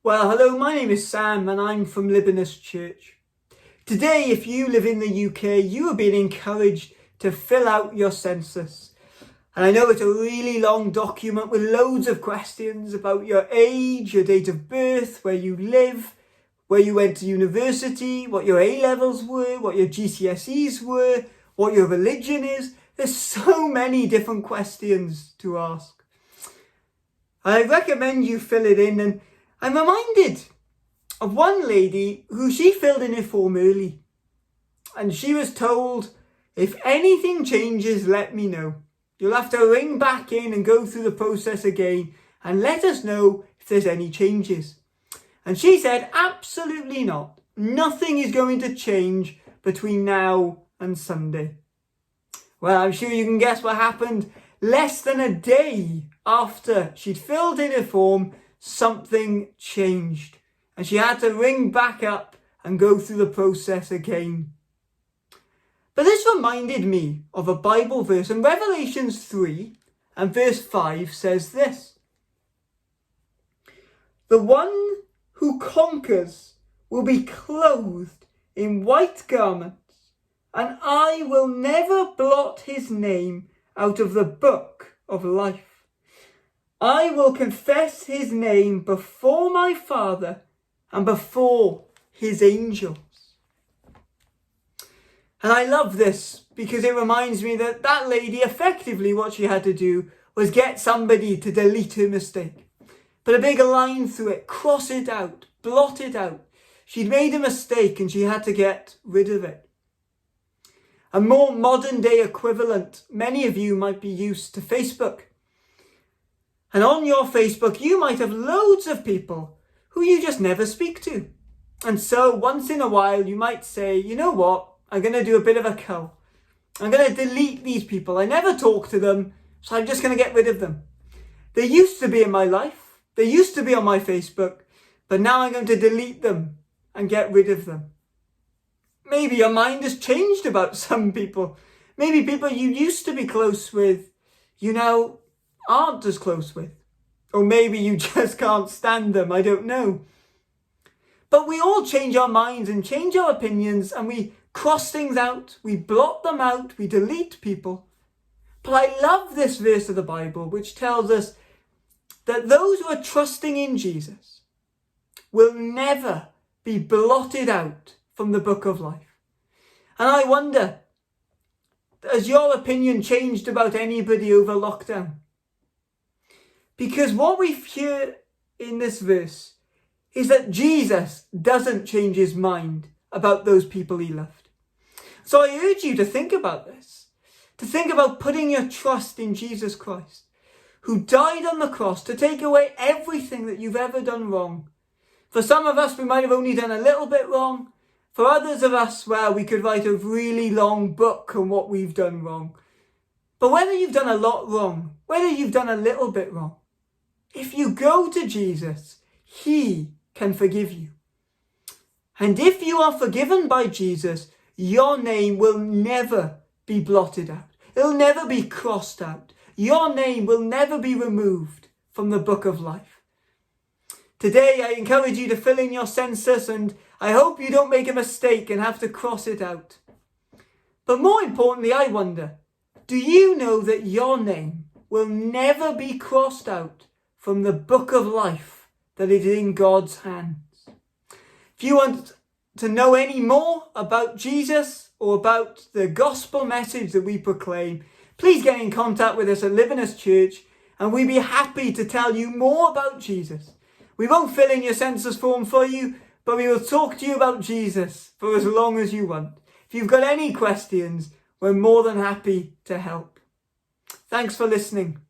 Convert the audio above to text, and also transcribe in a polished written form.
Well, hello, my name is Sam and I'm from Libanus Church. Today, if you live in the UK, you are being encouraged to fill out your census. And I know it's a really long document with loads of questions about your age, your date of birth, where you live, where you went to university, what your A-levels were, what your GCSEs were, what your religion is. There's so many different questions to ask. I recommend you fill it in, and I'm reminded of one lady who she filled in her form early. And she was told, if anything changes, let me know. You'll have to ring back in and go through the process again and let us know if there's any changes. And she said, absolutely not. Nothing is going to change between now and Sunday. Well, I'm sure you can guess what happened. Less than a day after she'd filled in her form, something changed. And she had to ring back up and go through the process again. But this reminded me of a Bible verse, and Revelation 3 and verse 5 says this: the one who conquers will be clothed in white garments, and I will never blot his name out of the book of life. I will confess his name before my Father and before his angels. And I love this because it reminds me that that lady, effectively what she had to do was get somebody to delete her mistake. Put a big line through it, cross it out, blot it out. She'd made a mistake and she had to get rid of it. A more modern day equivalent, many of you might be used to Facebook. And on your Facebook, you might have loads of people who you just never speak to. And so once in a while, you might say, you know what? I'm going to do a bit of a cull. I'm going to delete these people. I never talk to them, so I'm just going to get rid of them. They used to be in my life. They used to be on my Facebook, but now I'm going to delete them and get rid of them. Maybe your mind has changed about some people. Maybe people you used to be close with, you now aren't as close with. Or maybe you just can't stand them, I don't know. But we all change our minds and change our opinions, and we cross things out, we blot them out, we delete people. But I love this verse of the Bible which tells us that those who are trusting in Jesus will never be blotted out from the book of life. And I wonder, has your opinion changed about anybody over lockdown? Because what we hear in this verse is that Jesus doesn't change his mind about those people he loved. So I urge you to think about this, to think about putting your trust in Jesus Christ, who died on the cross to take away everything that you've ever done wrong. For some of us, we might have only done a little bit wrong. For others of us, well, we could write a really long book on what we've done wrong. But whether you've done a lot wrong, whether you've done a little bit wrong, if you go to Jesus, he can forgive you. And if you are forgiven by Jesus, your name will never be blotted out. It'll never be crossed out. Your name will never be removed from the book of life. Today, I encourage you to fill in your census, and I hope you don't make a mistake and have to cross it out. But more importantly, I wonder, do you know that your name will never be crossed out from the book of life that is in God's hands? If you want to know any more about Jesus or about the gospel message that we proclaim, please get in contact with us at Libanus Church, and we'd be happy to tell you more about Jesus. We won't fill in your census form for you, but we will talk to you about Jesus for as long as you want. If you've got any questions, we're more than happy to help. Thanks for listening.